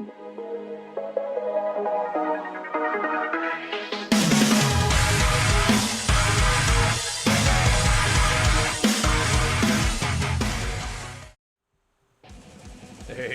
Hey,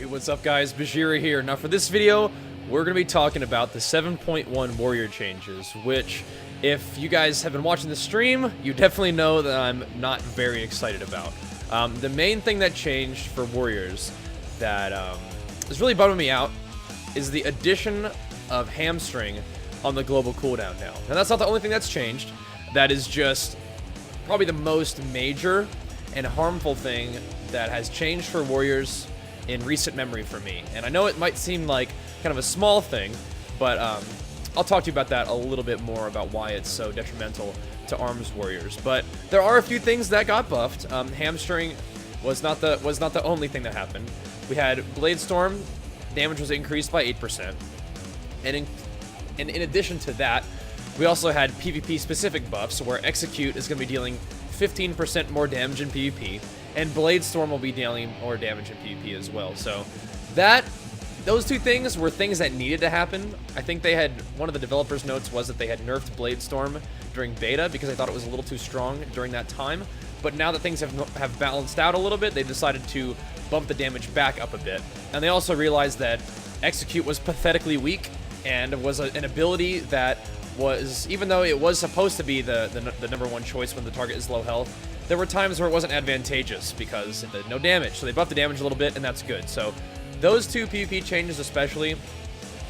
what's up guys? Bajheera here. Now for this video, we're going to be talking about the 7.1 warrior changes, which, if you guys have been watching the stream, you definitely know that I'm not very excited about. The main thing that changed for warriors that is really bumming me out is the addition of hamstring on the global cooldown now. And that's not the only thing that's changed. That is just probably the most major and harmful thing that has changed for warriors in recent memory for me. And I know it might seem like kind of a small thing, but I'll talk to you about that a little bit more, about why it's so detrimental to arms warriors. But there are a few things that got buffed. Hamstring was not the only thing that happened. We had Blade Storm, damage was increased by 8%. And in addition to that, we also had PvP specific buffs where Execute is going to be dealing 15% more damage in PvP, and Blade Storm will be dealing more damage in PvP as well. So those two things were things that needed to happen. I think they had, one of the developers' notes was that they had nerfed Blade Storm during beta because they thought it was a little too strong during that time. But now that things have balanced out a little bit, they decided to bump the damage back up a bit. And they also realized that Execute was pathetically weak and was an ability that was, even though it was supposed to be the #1 choice when the target is low health, there were times where it wasn't advantageous because it did no damage. So they buffed the damage a little bit, and that's good. So those two PvP changes especially,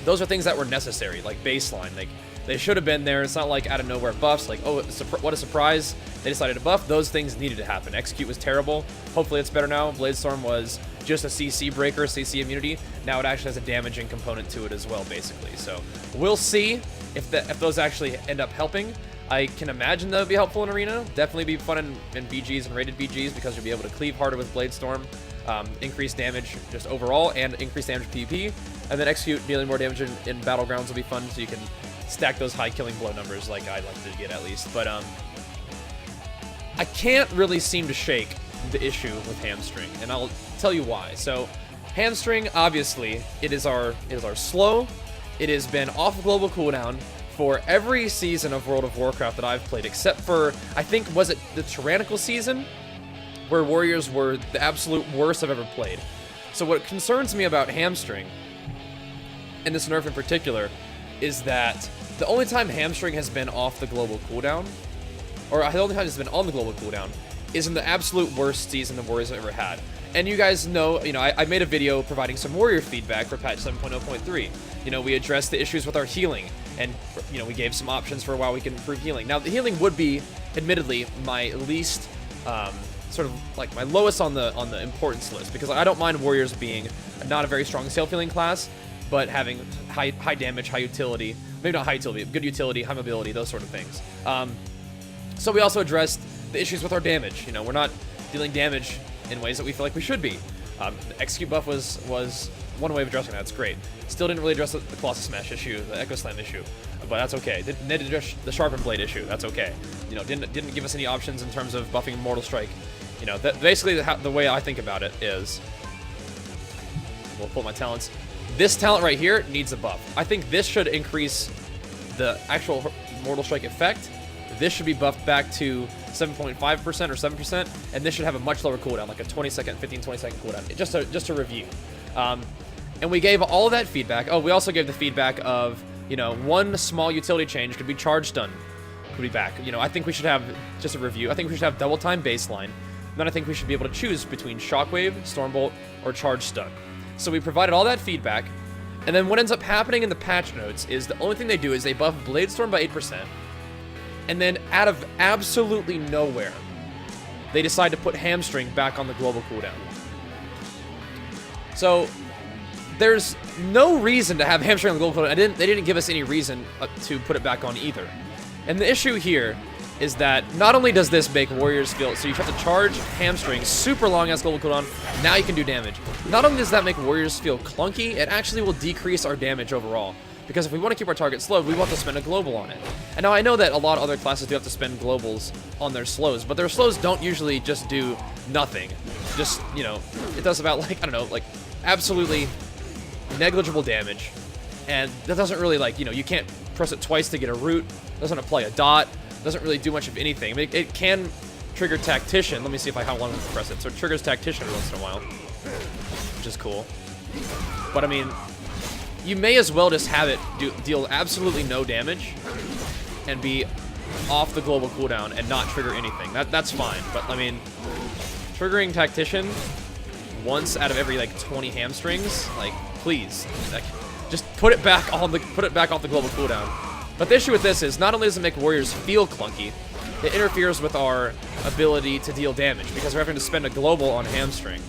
those are things that were necessary, like baseline. Like, they should have been there. It's not like out of nowhere buffs, like, oh, what a surprise, they decided to buff. Those things needed to happen. Execute was terrible. Hopefully it's better now. Blade Storm was just a CC breaker, CC immunity. Now it actually has a damaging component to it as well, basically. So we'll see if those actually end up helping. I can imagine that would be helpful in Arena. Definitely be fun in BGs and rated BGs because you'll be able to cleave harder with Blade Storm, increase damage just overall, and increase damage PvP. And then Execute dealing more damage in Battlegrounds will be fun, so you can stack those high killing blow numbers like I'd like to get at least. But I can't really seem to shake the issue with hamstring, and I'll tell you why. So hamstring, obviously, it is our slow. It has been off global cooldown for every season of World of Warcraft that I've played, except for, I think, was it the Tyrannical season, where warriors were the absolute worst I've ever played. So what concerns me about hamstring, and this nerf in particular, is that the only time hamstring has been off the global cooldown, or the only time it's been on the global cooldown, is in the absolute worst season the warriors have ever had. And you guys know, I made a video providing some warrior feedback for patch 7.0.3. We addressed the issues with our healing, and we gave some options for how we can improve healing. Now, the healing would be, admittedly, my least, sort of like my lowest on the importance list, because I don't mind warriors being not a very strong self-healing class, but having high damage, high utility, maybe not high utility, good utility, high mobility, those sort of things. So we also addressed the issues with our damage. We're not dealing damage in ways that we feel like we should be. The Execute buff was one way of addressing that. It's great. Still didn't really address the Colossus Smash issue, the Echo Slam issue, but that's okay. Didn't address the Sharpened Blade issue. That's okay. Didn't give us any options in terms of buffing Mortal Strike. Basically the way I think about it is, we'll pull my talents. This talent right here needs a buff. I think this should increase the actual Mortal Strike effect. This should be buffed back to 7.5% or 7%, and this should have a much lower cooldown, like a 20-second, 15-20-second cooldown, just a review. And we gave all of that feedback. Oh, we also gave the feedback of, one small utility change could be Charge Stun could be back. I think we should have just a review. I think we should have double time baseline. Then I think we should be able to choose between Shockwave, Stormbolt, or Charge Stun. So we provided all that feedback, and then what ends up happening in the patch notes is the only thing they do is they buff Blade Storm by 8%, and then out of absolutely nowhere, they decide to put hamstring back on the global cooldown. So there's no reason to have hamstring on the global cooldown. They didn't give us any reason to put it back on either. And the issue here is that not only does this make warriors feel, so you have to charge hamstring super long as global cooldown, now you can do damage. Not only does that make warriors feel clunky, it actually will decrease our damage overall. Because if we want to keep our target slow, we want to spend a global on it. And now I know that a lot of other classes do have to spend globals on their slows, but their slows don't usually just do nothing. Just, it does about, like, I don't know, like, absolutely negligible damage, and that doesn't really, like, you know, you can't press it twice to get a root, doesn't apply a dot, doesn't really do much of anything. I mean, it can trigger Tactician. Let me see if I how long to press it. So it triggers Tactician once in a while, which is cool. But I mean, you may as well just have it deal absolutely no damage and be off the global cooldown and not trigger anything. That's fine. But I mean, triggering Tactician once out of every like 20 hamstrings, like, please, like, just put it back off the global cooldown. But the issue with this is not only does it make warriors feel clunky, it interferes with our ability to deal damage because we're having to spend a global on hamstring.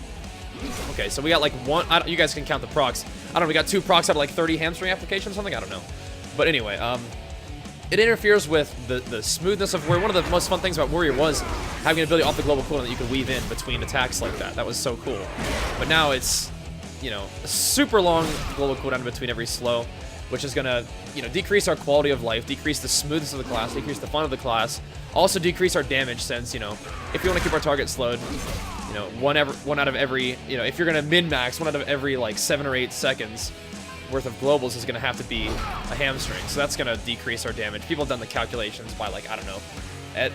Okay, so we got like one. You guys can count the procs. I don't know. We got 2 procs out of like 30 hamstring applications, something. I don't know. But anyway, it interferes with the smoothness of warrior. One of the most fun things about warrior was having an ability off the global cooldown that you could weave in between attacks like that. That was so cool. But now it's, you know, a super long global cooldown between every slow, which is gonna, you know, decrease our quality of life, decrease the smoothness of the class, decrease the fun of the class, also decrease our damage since, you know, if you want to keep our target slowed, you know, one out of every, you know, if you're gonna min-max, 1 out of every like 7 or 8 seconds worth of globals is gonna have to be a hamstring. So that's gonna decrease our damage. People have done the calculations by, like, I don't know,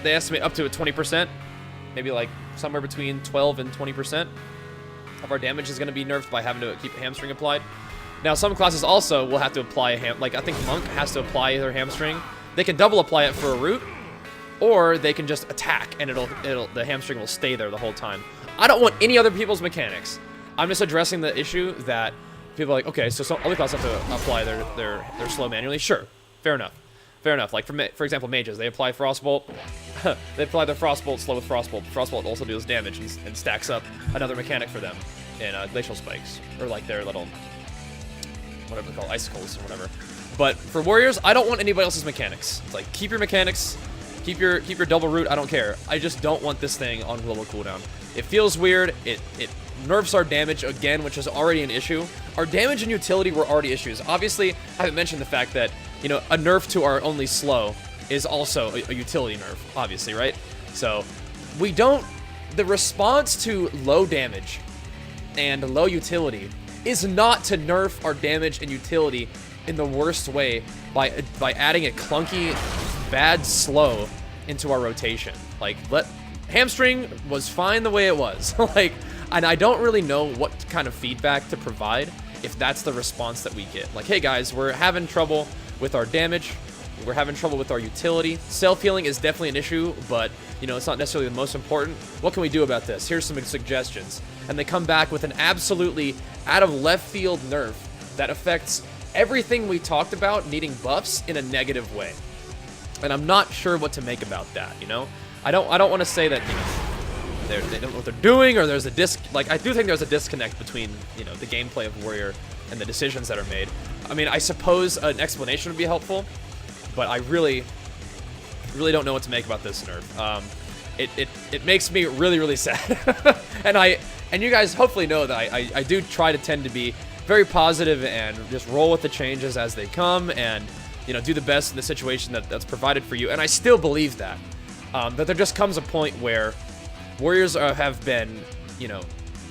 they estimate up to a 20%, maybe like somewhere between 12 and 20% of our damage is gonna be nerfed by having to keep a hamstring applied. Now, some classes also will have to apply a like, I think Monk has to apply their hamstring. They can double apply it for a root, or they can just attack, and the hamstring will stay there the whole time. I don't want any other people's mechanics. I'm just addressing the issue that people are like, okay, so some other classes have to apply their slow manually. Sure, fair enough. Fair enough. Like, for example, mages, they apply Frostbolt. They apply their Frostbolt slow with Frostbolt. Frostbolt also deals damage and stacks up another mechanic for them in Glacial Spikes, or like their little, whatever they're called, icicles or whatever. But for warriors, I don't want anybody else's mechanics. It's like, keep your mechanics, keep your double root, I don't care. I just don't want this thing on global cooldown. It feels weird. It nerfs our damage again, which is already an issue. Our damage and utility were already issues. Obviously, I haven't mentioned the fact that, you know, a nerf to our only slow is also a utility nerf, obviously, right? So, the response to low damage and low utility is not to nerf our damage and utility in the worst way by adding a clunky, bad slow into our rotation. Like, hamstring was fine the way it was. Like, and I don't really know what kind of feedback to provide if that's the response that we get. Like, hey guys, we're having trouble with our damage, we're having trouble with our utility. Self-healing is definitely an issue, but, you know, it's not necessarily the most important. What can we do about this? Here's some suggestions. And they come back with an absolutely out of left field nerf that affects everything we talked about needing buffs in a negative way. And I'm not sure what to make about that, you know? I don't want to say that, you know, they don't know what they're doing, or there's a like, I do think there's a disconnect between, you know, the gameplay of Warrior and the decisions that are made. I mean, I suppose an explanation would be helpful, but I really don't know what to make about this nerf. It makes me really sad. and you guys hopefully know that I do try to tend to be very positive and just roll with the changes as they come, and, you know, do the best in the situation that's provided for you. And I still believe that. That there just comes a point where Warriors have been, you know,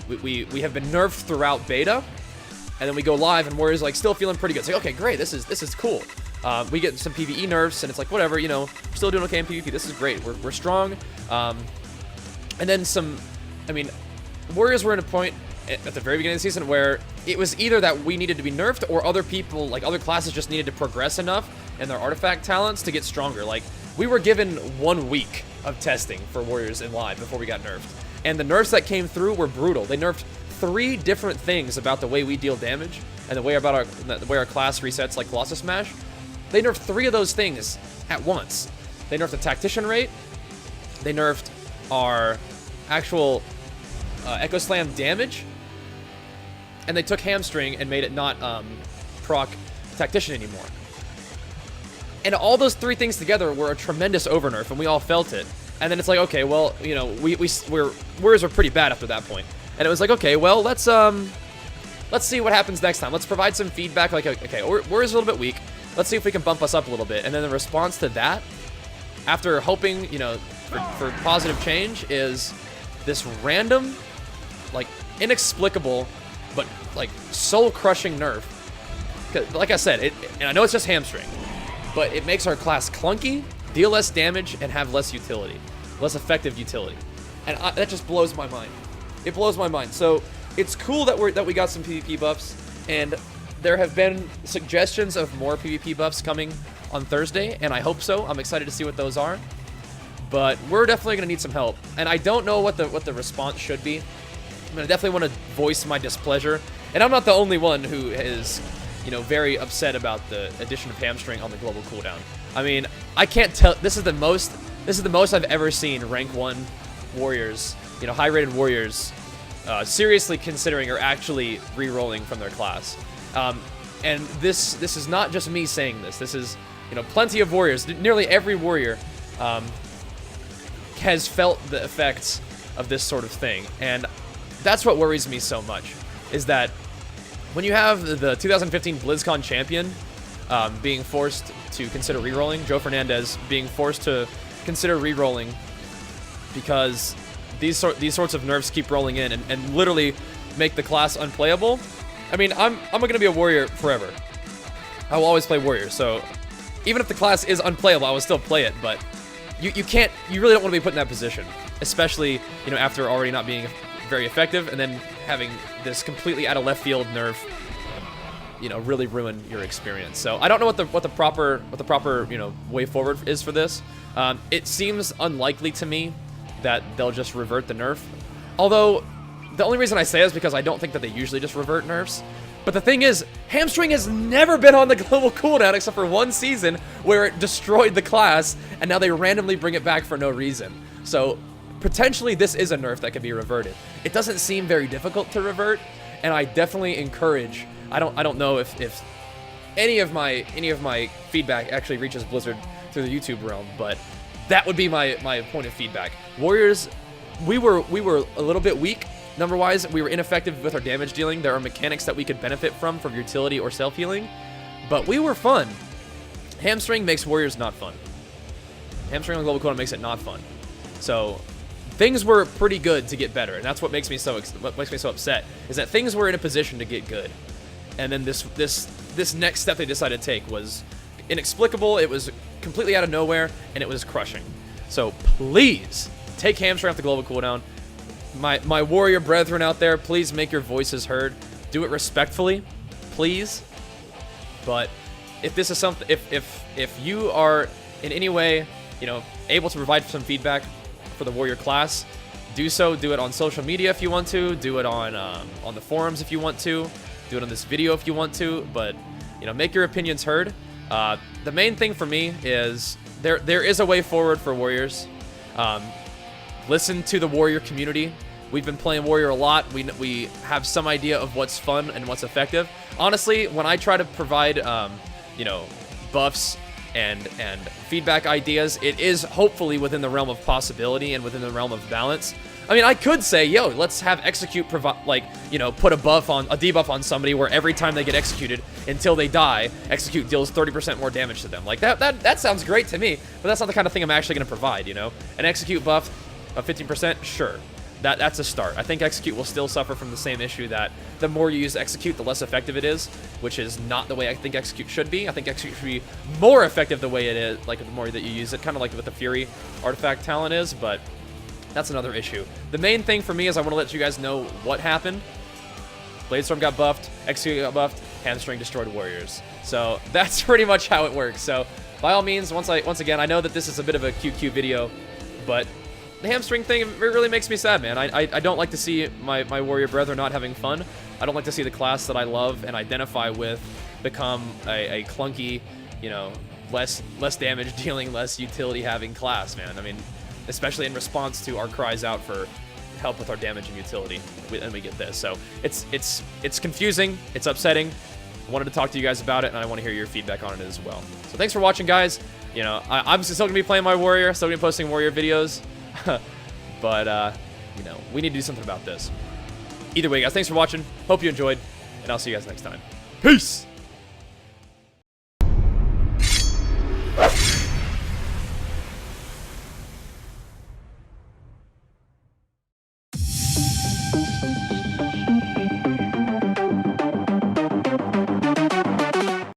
we have been nerfed throughout beta, and then we go live and Warriors, like, still feeling pretty good. It's like, okay, great, this is cool. We get some PvE nerfs, and it's like, whatever, you know, we're still doing okay in PvP. This is great. We're strong. And then I mean, Warriors were in a point at the very beginning of the season where it was either that we needed to be nerfed, or other people, like other classes, just needed to progress enough in their artifact talents to get stronger. Like, we were given 1 week of testing for Warriors in live before we got nerfed. And the nerfs that came through were brutal. They nerfed 3 different things about the way we deal damage and the way our class resets, like Colossus Smash. They nerfed 3 of those things at once. They nerfed the Tactician rate. They nerfed our actual Echo Slam damage. And they took Hamstring and made it not proc Tactician anymore. And all those 3 things together were a tremendous overnerf, and we all felt it. And then it's like, okay, well, you know, Warriors were pretty bad after that point. And it was like, okay, well, let's see what happens next time. Let's provide some feedback. Like, okay, Warriors are a little bit weak. Let's see if we can bump us up a little bit. And then the response to that, after hoping, you know, for positive change, is this random, like, inexplicable but like soul-crushing nerf. 'Cause, like I said, and I know it's just hamstring, but it makes our class clunky, deal less damage, and have less utility, less effective utility, and that just blows my mind. It blows my mind. So it's cool that we got some PvP buffs, and there have been suggestions of more PvP buffs coming on Thursday, and I hope so. I'm excited to see what those are. But we're definitely gonna need some help, and I don't know what the response should be. I mean, I definitely want to voice my displeasure, and I'm not the only one who is, you know, very upset about the addition of hamstring on the global cooldown. I mean, I can't tell. This is the most I've ever seen rank 1 warriors, you know, high-rated warriors, seriously considering or actually re-rolling from their class. And this is not just me saying this. This is, you know, plenty of warriors. Nearly every warrior has felt the effects of this sort of thing, and that's what worries me so much. Is that when you have the 2015 BlizzCon champion being forced to consider re-rolling, Joe Fernandez being forced to consider re-rolling because these sorts of nerfs keep rolling in and literally make the class unplayable. I mean, I'm gonna be a warrior forever. I will always play warrior, so even if the class is unplayable, I will still play it, but you really don't want to be put in that position, especially, you know, after already not being very effective and then having this completely out of left field nerf, you know, really ruin your experience. So I don't know what the proper you know, way forward is for this. It seems unlikely to me that they'll just revert the nerf, although the only reason I say is because I don't think that they usually just revert nerfs. But the thing is, hamstring has never been on the global cooldown except for one season where it destroyed the class, and now they randomly bring it back for no reason. So potentially this is a nerf that can be reverted. It doesn't seem very difficult to revert, and I definitely encourage. I don't know if any of my feedback actually reaches Blizzard through the YouTube realm, but that would be my point of feedback. Warriors, we were a little bit weak. Number-wise, we were ineffective with our damage dealing. There are mechanics that we could benefit from utility or self-healing, but we were fun. Hamstring makes warriors not fun. Hamstring on global cooldown makes it not fun. So things were pretty good to get better, and that's what makes me so upset. Is that things were in a position to get good, and then this next step they decided to take was inexplicable. It was completely out of nowhere, and it was crushing. So please take hamstring off the global cooldown. My warrior brethren out there, please make your voices heard. Do it respectfully, please. But if this is something, if you are in any way, you know, able to provide some feedback for the warrior class, do so. Do it on social media if you want to. Do it on the forums if you want to. Do it on this video if you want to. But, you know, make your opinions heard. The main thing for me is there is a way forward for warriors. Listen to the warrior community. We've been playing warrior a lot. We have some idea of what's fun and what's effective. Honestly, when I try to provide, you know, buffs and feedback ideas, it is hopefully within the realm of possibility and within the realm of balance. I mean, I could say, yo, let's have execute like, you know, put a debuff on somebody where every time they get executed until they die, execute deals 30% more damage to them. Like that sounds great to me, but that's not the kind of thing I'm actually going to provide, you know? An execute buff of 15%, sure. That's a start. I think execute will still suffer from the same issue that the more you use execute, the less effective it is, which is not the way I think execute should be. I think execute should be more effective the way it is, like the more that you use it, kind of like what the Fury artifact talent is, but that's another issue. The main thing for me is I want to let you guys know what happened. Bladestorm got buffed, execute got buffed, hamstring destroyed warriors. So that's pretty much how it works. So by all means, once again, I know that this is a bit of a QQ video, but the hamstring thing, it really makes me sad, man. I don't like to see my warrior brethren not having fun. I don't like to see the class that I love and identify with become a clunky, you know, less damage dealing, less utility having class, man. I mean, especially in response to our cries out for help with our damage and utility, and we get this. So it's confusing, it's upsetting. I wanted to talk to you guys about it, and I want to hear your feedback on it as well. So thanks for watching, guys. You know, I'm still gonna be playing my warrior, still gonna be posting warrior videos. But, you know, we need to do something about this. Either way, guys, thanks for watching. Hope you enjoyed, and I'll see you guys next time. Peace!